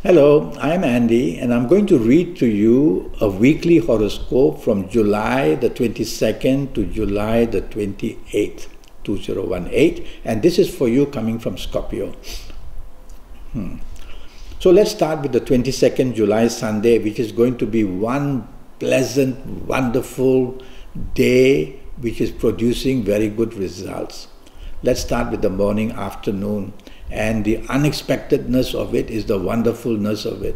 Hello, I'm Andy, and I'm going to read to you a weekly horoscope from July the 22nd to July the 28th, 2018, and this is for you coming from Scorpio. So let's start with the 22nd July Sunday, which is going to be one pleasant, wonderful day which is producing very good results. Let's start with the morning, afternoon. And the unexpectedness of it is the wonderfulness of it.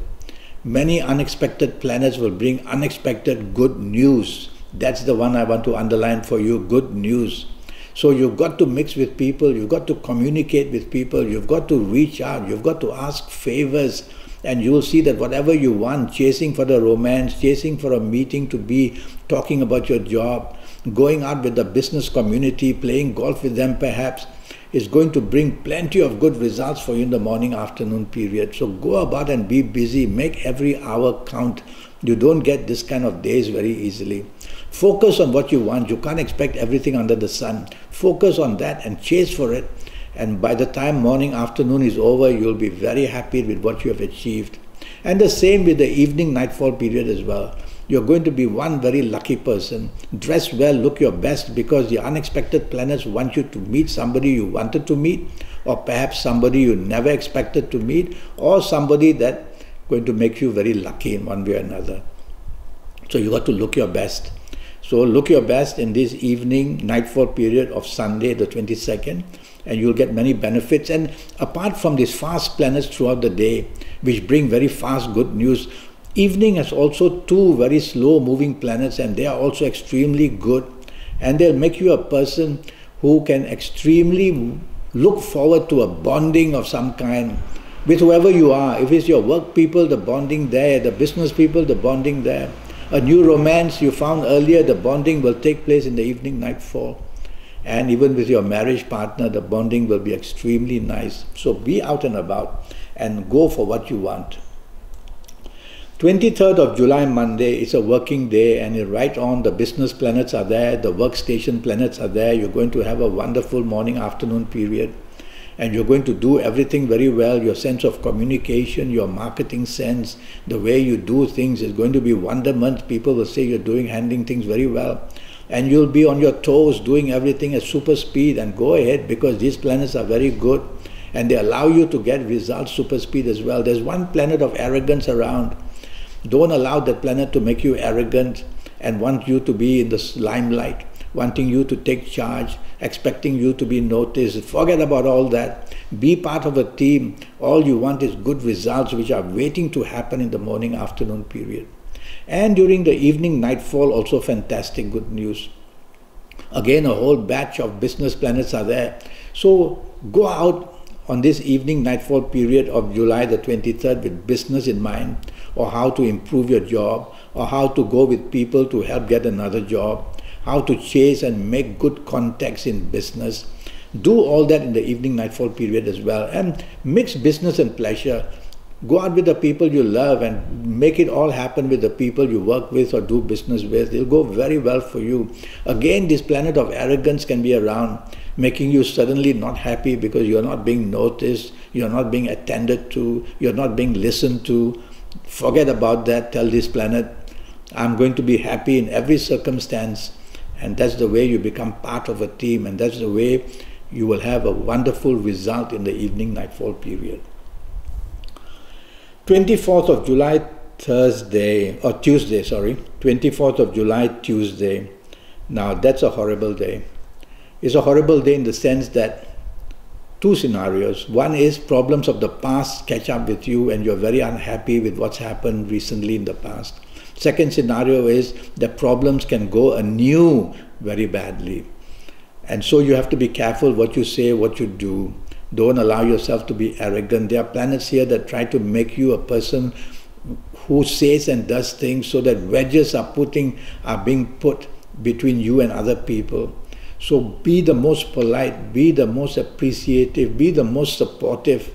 Many unexpected planets will bring unexpected good news. That's the one I want to underline for you, good news. So you've got to mix with people, you've got to communicate with people, you've got to reach out, you've got to ask favors, and you will see that whatever you want, chasing for the romance, chasing for a meeting to be talking about your job, going out with the business community, playing golf with them perhaps, is going to bring plenty of good results for you in the morning, afternoon period. So go about and be busy. Make every hour count. You don't get this kind of days very easily. Focus on what you want. You can't expect everything under the sun. Focus on that and chase for it. And by the time morning, afternoon is over, you'll be very happy with what you have achieved. And the same with the evening, nightfall period as well. You're going to be one very lucky person. Dress well, look your best, because the unexpected planets want you to meet somebody you wanted to meet, or perhaps somebody you never expected to meet, or somebody that's going to make you very lucky in one way or another. So you got to look your best. So look your best in this evening, nightfall period of Sunday the 22nd, and you'll get many benefits. And apart from these fast planets throughout the day, which bring very fast good news, evening has also two very slow moving planets, and they are also extremely good, and they'll make you a person who can extremely look forward to a bonding of some kind with whoever you are. If it's your work people, the bonding there, the business people, the bonding there. A new romance you found earlier, the bonding will take place in the evening, nightfall. And even with your marriage partner, the bonding will be extremely nice. So be out and about and go for what you want. 23rd of July, Monday, is a working day, and right on, the business planets are there, the workstation planets are there. You're going to have a wonderful morning, afternoon period, and you're going to do everything very well. Your sense of communication, your marketing sense, the way you do things is going to be wonderment. People will say you're handling things very well, and you'll be on your toes doing everything at super speed. And go ahead, because these planets are very good and they allow you to get results super speed as well. There's one planet of arrogance around. Don't allow that planet to make you arrogant and want you to be in the limelight, wanting you to take charge, expecting you to be noticed. Forget about all that. Be part of a team. All you want is good results which are waiting to happen in the morning, afternoon period. And during the evening, nightfall, also fantastic good news. Again, a whole batch of business planets are there. So go out on this evening, nightfall period of July the 23rd with business in mind, or how to improve your job, or how to go with people to help get another job, how to chase and make good contacts in business. Do all that in the evening, nightfall period as well, and mix business and pleasure. Go out with the people you love and make it all happen with the people you work with or do business with. It'll go very well for you. Again, this planet of arrogance can be around, making you suddenly not happy because you're not being noticed, you're not being attended to, you're not being listened to. Forget about that. Tell this planet, I'm going to be happy in every circumstance. And that's the way you become part of a team, and that's the way you will have a wonderful result in the evening, nightfall period. 24th of July, Tuesday. 24th of July, Tuesday. Now that's a horrible day. It's a horrible day in the sense that two scenarios. One is problems of the past catch up with you and you're very unhappy with what's happened recently in the past. Second scenario is that problems can go anew very badly. And so you have to be careful what you say, what you do. Don't allow yourself to be arrogant. There are planets here that try to make you a person who says and does things so that wedges are being put between you and other people. So be the most polite, be the most appreciative, be the most supportive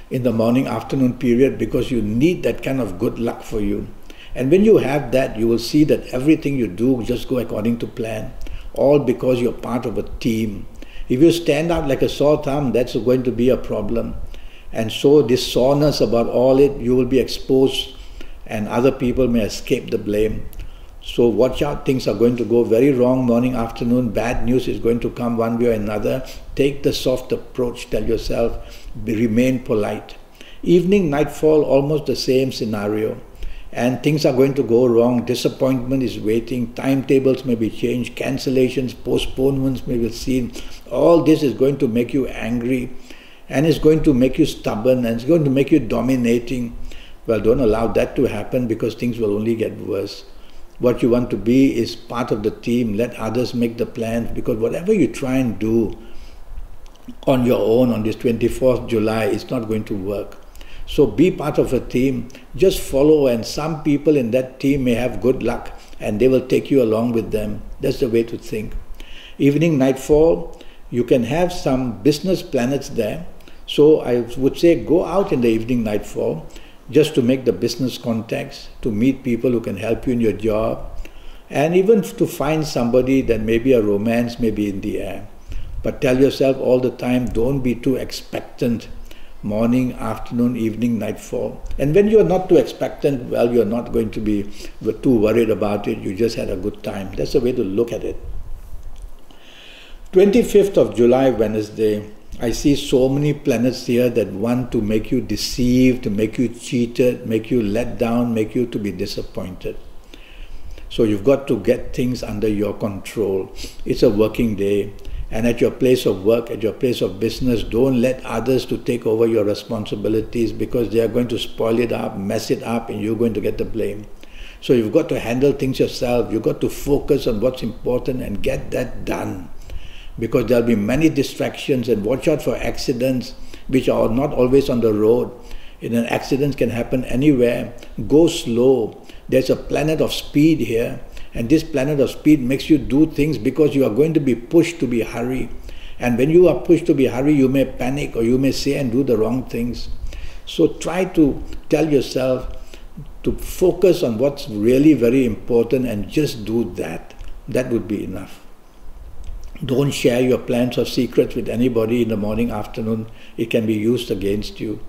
in the morning, afternoon period, because you need that kind of good luck for you. And when you have that, you will see that everything you do just go according to plan, all because you're part of a team. If you stand out like a sore thumb, that's going to be a problem. And so this soreness about all it, you will be exposed and other people may escape the blame. So watch out, things are going to go very wrong morning, afternoon, bad news is going to come one way or another. Take the soft approach, tell yourself, remain polite. Evening, nightfall, almost the same scenario. And things are going to go wrong, disappointment is waiting, timetables may be changed, cancellations, postponements may be seen. All this is going to make you angry and it's going to make you stubborn and it's going to make you dominating. Well, don't allow that to happen because things will only get worse. What you want to be is part of the team. Let others make the plans, because whatever you try and do on your own on this 24th July, it's not going to work. So be part of a team, just follow, and some people in that team may have good luck and they will take you along with them. That's the way to think. Evening, nightfall, you can have some business planets there. So I would say go out in the evening, nightfall, just to make the business contacts, to meet people who can help you in your job, and even to find somebody that maybe a romance may be in the air. But tell yourself all the time, don't be too expectant. Morning, afternoon, evening, nightfall. And when you're not too expectant, well, you're not going to be too worried about it. You just had a good time. That's the way to look at it. 25th of July, Wednesday. I see so many planets here that want to make you deceived, to make you cheated, make you let down, make you to be disappointed. So you've got to get things under your control. It's a working day. And at your place of work, at your place of business, don't let others to take over your responsibilities, because they are going to spoil it up, mess it up, and you're going to get the blame. So you've got to handle things yourself. You've got to focus on what's important and get that done. Because there'll be many distractions, and watch out for accidents which are not always on the road. And an accident can happen anywhere. Go slow. There's a planet of speed here, and this planet of speed makes you do things because you are going to be pushed to be hurry. And when you are pushed to be hurry, you may panic or you may say and do the wrong things. So try to tell yourself to focus on what's really very important and just do that. That would be enough. Don't share your plans or secrets with anybody in the morning, afternoon. It can be used against you.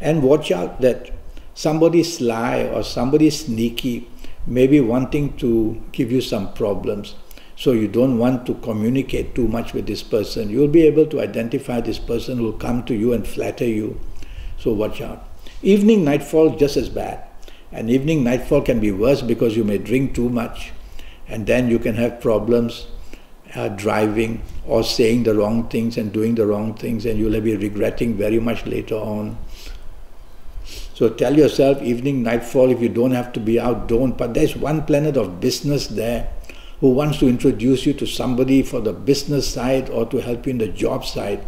And watch out that somebody sly or somebody sneaky may be wanting to give you some problems. So you don't want to communicate too much with this person. You'll be able to identify this person who will come to you and flatter you. So watch out. Evening, nightfall, just as bad. And evening, nightfall can be worse because you may drink too much and then you can have problems driving or saying the wrong things and doing the wrong things, and you'll be regretting very much later on. So tell yourself, evening, nightfall, if you don't have to be out, don't. But there's one planet of business there who wants to introduce you to somebody for the business side or to help you in the job side.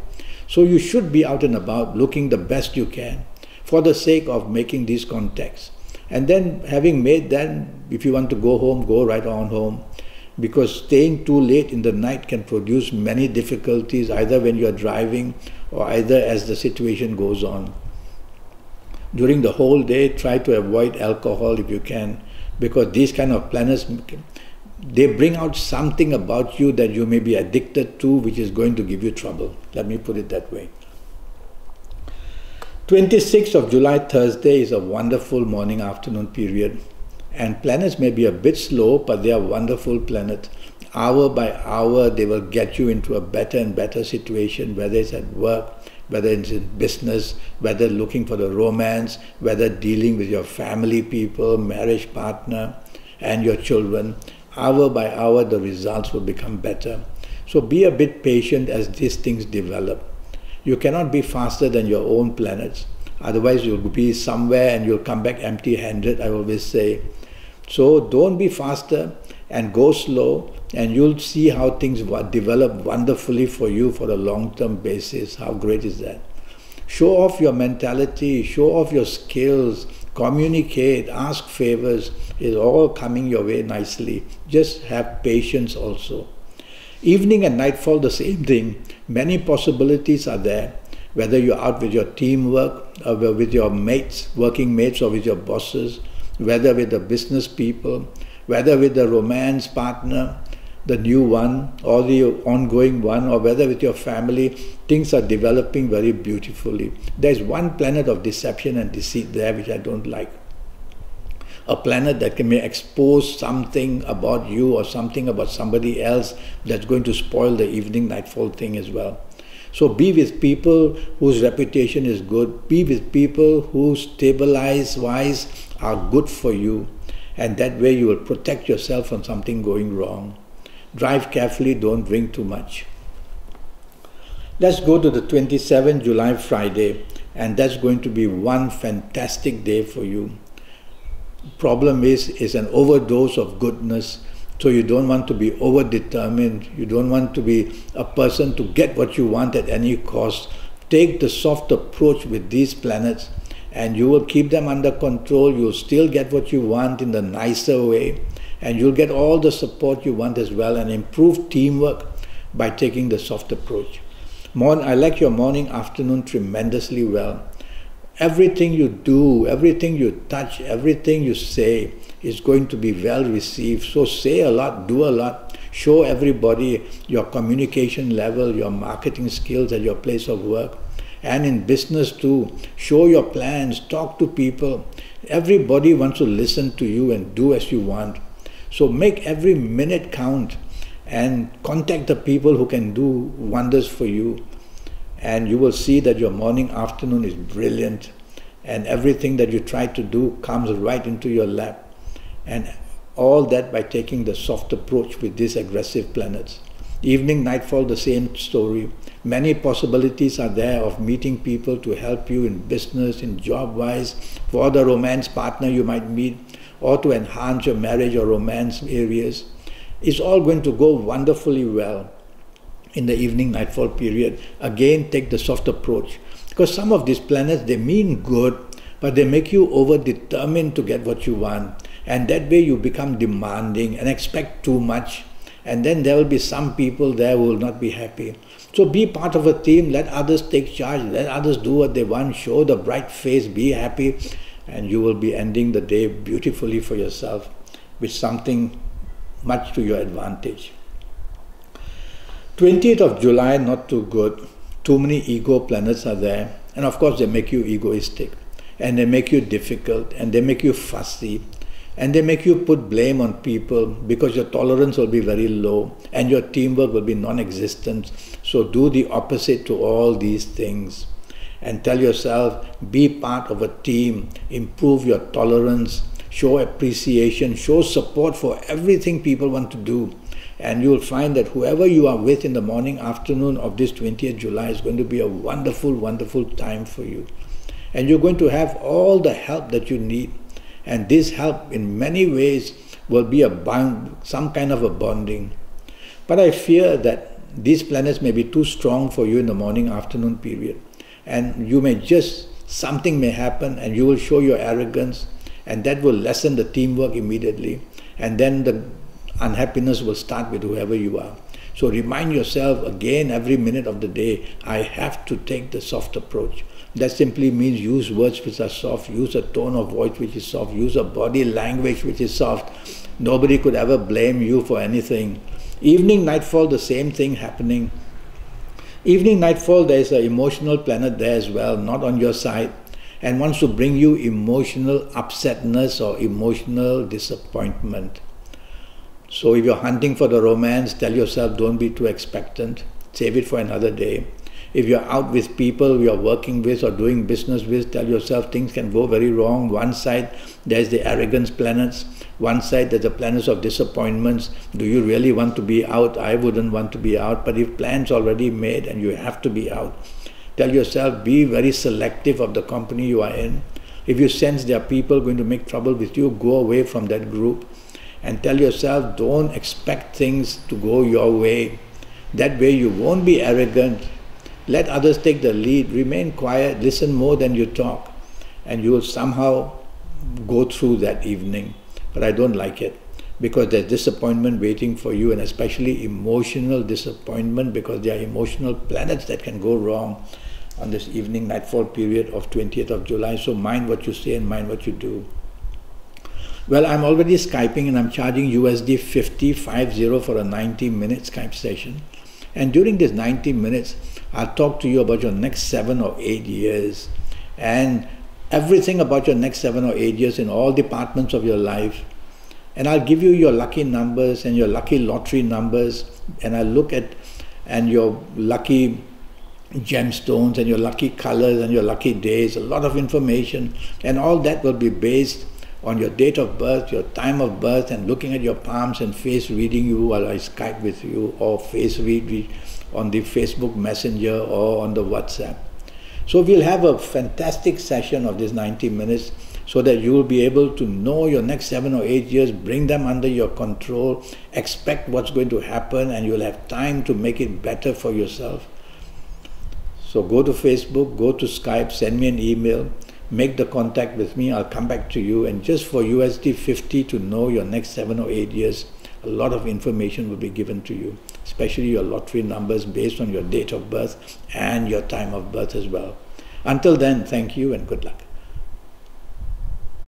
So you should be out and about looking the best you can for the sake of making these contacts. And then having made that, if you want to go home, go right on home. Because staying too late in the night can produce many difficulties, either when you are driving or either as the situation goes on. During the whole day, try to avoid alcohol if you can, because these kind of planets, they bring out something about you that you may be addicted to, which is going to give you trouble. Let me put it that way. 26th of July, Thursday, is a wonderful morning-afternoon period. And planets may be a bit slow, but they are wonderful planets. Hour by hour, they will get you into a better and better situation, whether it's at work, whether it's in business, whether looking for the romance, whether dealing with your family people, marriage partner, and your children. Hour by hour, the results will become better. So be a bit patient as these things develop. You cannot be faster than your own planets. Otherwise, you'll be somewhere and you'll come back empty-handed, I always say. So don't be faster and go slow, and you'll see how things develop wonderfully for you for a long-term basis. How great is that? Show off your mentality, show off your skills, communicate, ask favors. It's all coming your way nicely. Just have patience also. Evening and nightfall, the same thing. Many possibilities are there. Whether you're out with your teamwork, or with your mates, working mates, or with your bosses, whether with the business people, whether with the romance partner, the new one or the ongoing one, or whether with your family, things are developing very beautifully. There's one planet of deception and deceit there which I don't like. A planet that may expose something about you or something about somebody else that's going to spoil the evening nightfall thing as well. So be with people whose reputation is good. Be with people who stabilize-wise are good for you. And that way you will protect yourself from something going wrong. Drive carefully, don't drink too much. Let's go to the 27th July Friday, and that's going to be one fantastic day for you. Problem is an overdose of goodness. So you don't want to be over-determined. You don't want to be a person to get what you want at any cost. Take the soft approach with these planets, and you will keep them under control. You'll still get what you want in the nicer way, and you'll get all the support you want as well, and improve teamwork by taking the soft approach. I like your morning, afternoon tremendously well. Everything you do, everything you touch, everything you say is going to be well received. So say a lot, do a lot. Show everybody your communication level, your marketing skills at your place of work. And in business too, show your plans, talk to people. Everybody wants to listen to you and do as you want. So make every minute count and contact the people who can do wonders for you. And you will see that your morning, afternoon is brilliant, and everything that you try to do comes right into your lap. And all that by taking the soft approach with these aggressive planets. Evening, nightfall, the same story. Many possibilities are there of meeting people to help you in business, in job-wise, for the romance partner you might meet, or to enhance your marriage or romance areas. It's all going to go wonderfully well in the evening nightfall period. Again, take the soft approach, because some of these planets, they mean good, but they make you over determined to get what you want, and that way you become demanding and expect too much, and then there will be some people there who will not be happy. So be part of a team, let others take charge, let others do what they want, show the bright face, be happy, and you will be ending the day beautifully for yourself with something much to your advantage. 20th of July, not too good. Too many ego planets are there. And of course, they make you egoistic. And they make you difficult. And they make you fussy. And they make you put blame on people, because your tolerance will be very low. And your teamwork will be non-existent. So do the opposite to all these things. And tell yourself, be part of a team. Improve your tolerance. Show appreciation. Show support for everything people want to do. And you will find that whoever you are with in the morning, afternoon of this 20th July is going to be a wonderful, wonderful time for you. And you're going to have all the help that you need. And this help in many ways will be some kind of a bonding. But I fear that these planets may be too strong for you in the morning, afternoon period. And you may something may happen and you will show your arrogance, and that will lessen the teamwork immediately. And then the unhappiness will start with whoever you are. So remind yourself again every minute of the day, I have to take the soft approach. That simply means use words which are soft, use a tone of voice which is soft, use a body language which is soft. Nobody could ever blame you for anything. Evening, nightfall, the same thing happening. Evening, nightfall, there is an emotional planet there as well, not on your side, and wants to bring you emotional upsetness or emotional disappointment. So if you're hunting for the romance, tell yourself don't be too expectant. Save it for another day. If you're out with people you're working with or doing business with, tell yourself things can go very wrong. One side, there's the arrogance planets. One side, there's the planets of disappointments. Do you really want to be out? I wouldn't want to be out. But if plans already made and you have to be out, tell yourself be very selective of the company you are in. If you sense there are people going to make trouble with you, go away from that group. And tell yourself, don't expect things to go your way. That way you won't be arrogant. Let others take the lead. Remain quiet. Listen more than you talk. And you will somehow go through that evening. But I don't like it, because there's disappointment waiting for you, and especially emotional disappointment, because there are emotional planets that can go wrong on this evening nightfall period of 20th of July. So mind what you say and mind what you do. Well, I'm already Skyping and I'm charging USD 50 for a 90-minute Skype session. And during this 90 minutes, I'll talk to you about your next 7 or 8 years and everything about your next 7 or 8 years in all departments of your life. And I'll give you your lucky numbers and your lucky lottery numbers, and I'll look at and your lucky gemstones and your lucky colors and your lucky days, a lot of information, and all that will be based on your date of birth, your time of birth, and looking at your palms and face reading you while I Skype with you, or face read on the Facebook Messenger or on the WhatsApp. So we'll have a fantastic session of this 90 minutes so that you will be able to know your next 7 or 8 years, bring them under your control, expect what's going to happen, and you'll have time to make it better for yourself. So go to Facebook, go to Skype, send me an email, make the contact with me, I'll come back to you, and just for USD 50 to know your next 7 or 8 years, a lot of information will be given to you, especially your lottery numbers based on your date of birth and your time of birth as well. Until then, thank you and good luck.